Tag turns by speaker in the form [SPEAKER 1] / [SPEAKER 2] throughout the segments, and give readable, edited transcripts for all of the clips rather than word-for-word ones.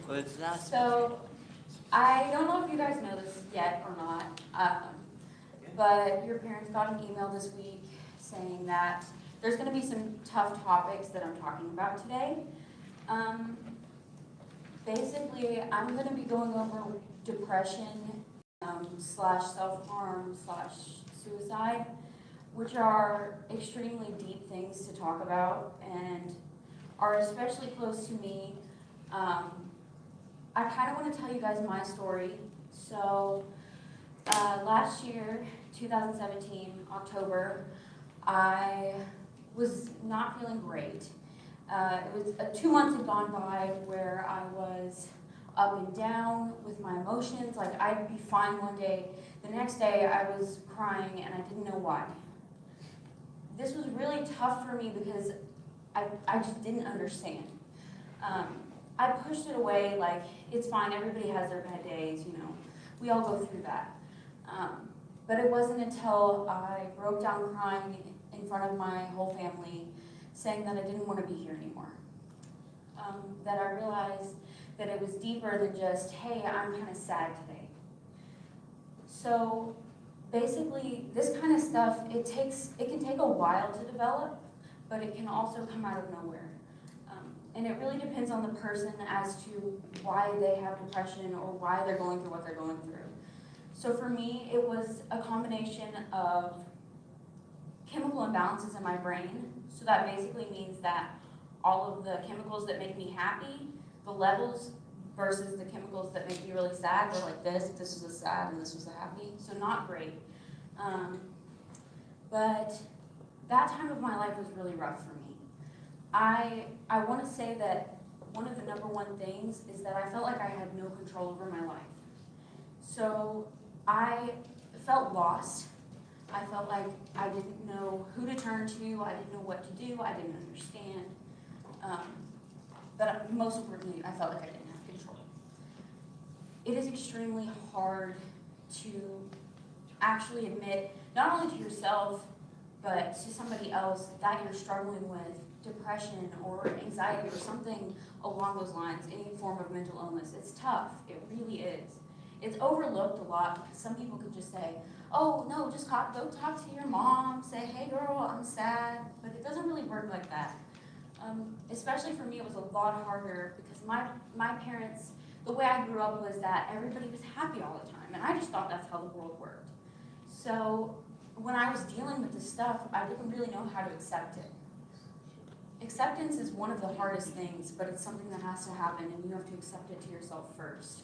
[SPEAKER 1] So, I don't know if you guys know this yet or not, but your parents got an email this week saying that there's going to be some tough topics that I'm talking about today. Um, Basically, I'm going to be going over depression slash self-harm slash suicide, which are extremely deep things to talk about and are especially close to me. Um, I kind of want to tell you guys my story. So, last year, 2017, October, I was not feeling great. It was 2 months had gone by where I was up and down with my emotions. Like, I'd be fine one day, the next day I was crying and I didn't know why. This was really tough for me because I just didn't understand. I pushed it away like, it's fine, everybody has their bad days, we all go through that. But it wasn't until I broke down crying in front of my whole family, saying that I didn't want to be here anymore, that I realized that it was deeper than just, hey, I'm kind of sad today. So basically, this kind of stuff, it can take a while to develop, but it can also come out of nowhere. And it really depends on the person as to why they have depression or why they're going through what they're going through. So for me, it was a combination of chemical imbalances in my brain. So that basically means that all of the chemicals that make me happy, the levels versus the chemicals that make me really sad, they're like this was a sad and this was a happy. So not great. But that time of my life was really rough for me. I want to say that one of the number one things is that I felt like I had no control over my life. So I felt lost. I felt like I didn't know who to turn to. I didn't know what to do. I didn't understand. But most importantly, I felt like I didn't have control. It is extremely hard to actually admit, not only to yourself, but to somebody else that you're struggling with depression or anxiety or something along those lines, any form of mental illness. It's tough. It really is. It's overlooked a lot because some people could just say, oh, no, just go talk to your mom, say, hey, girl, I'm sad. But it doesn't really work like that. Especially for me, it was a lot harder because my parents, the way I grew up was that everybody was happy all the time. And I just thought that's how the world worked. So when I was dealing with this stuff, I didn't really know how to accept it. Acceptance is one of the hardest things, but it's something that has to happen, and you have to accept it to yourself first.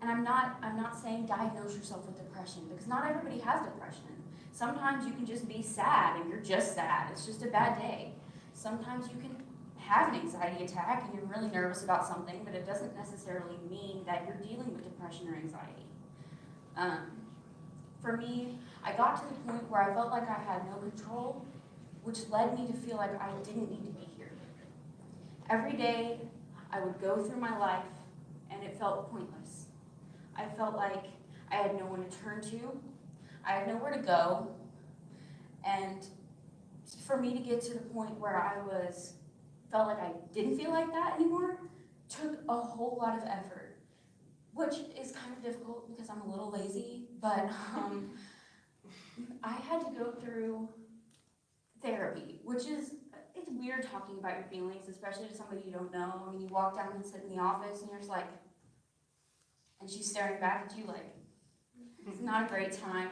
[SPEAKER 1] And I'm not saying diagnose yourself with depression, because not everybody has depression. Sometimes you can just be sad, and you're just sad. It's just a bad day. Sometimes you can have an anxiety attack, and you're really nervous about something, but it doesn't necessarily mean that you're dealing with depression or anxiety. For me, I got to the point where I felt like I had no control, which led me to feel like I didn't need to be here. Every day, I would go through my life, and it felt pointless. I felt like I had no one to turn to. I had nowhere to go. And for me to get to the point where I felt like I didn't feel like that anymore, took a whole lot of effort, which is kind of difficult because I'm a little lazy, but I had to go through therapy, it's weird talking about your feelings, especially to somebody you don't know. I mean, you walk down and sit in the office and you're just like, and she's staring back at you like, it's not a great time.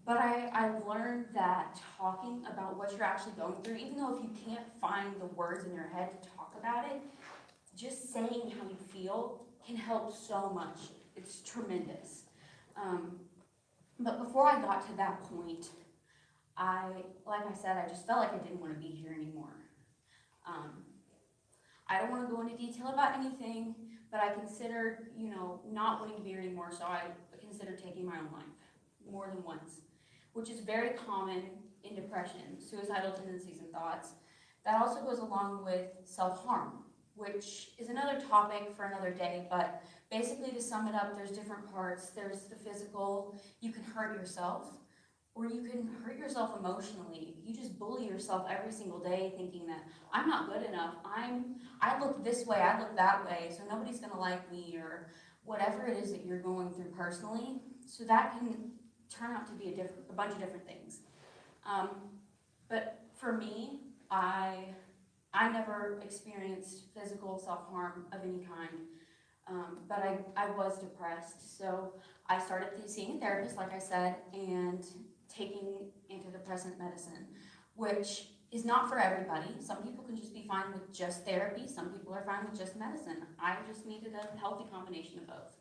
[SPEAKER 1] But I learned that talking about what you're actually going through, even though if you can't find the words in your head to talk about it, just saying how you feel can help so much. It's tremendous. But before I got to that point, like I said, I just felt like I didn't want to be here anymore. I don't want to go into detail about anything, but I considered, not wanting to be here anymore, so I considered taking my own life more than once, which is very common in depression, suicidal tendencies and thoughts. That also goes along with self-harm, which is another topic for another day, but basically to sum it up, there's different parts. There's the physical, you can hurt yourself, or you can hurt yourself emotionally. You just bully yourself every single day thinking that I'm not good enough, I look this way, I look that way, so nobody's gonna like me, or whatever it is that you're going through personally. So that can turn out to be a bunch of different things. But for me, I never experienced physical self-harm of any kind, but I was depressed. So I started seeing a therapist, like I said, and taking antidepressant medicine, which is not for everybody. Some people can just be fine with just therapy. Some people are fine with just medicine. I just needed a healthy combination of both.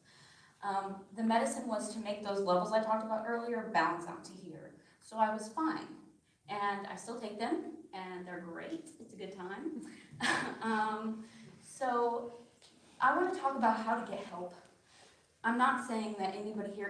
[SPEAKER 1] The medicine was to make those levels I talked about earlier balance out to here. So I was fine. And I still take them, and they're great. It's a good time. So I want to talk about how to get help. I'm not saying that anybody here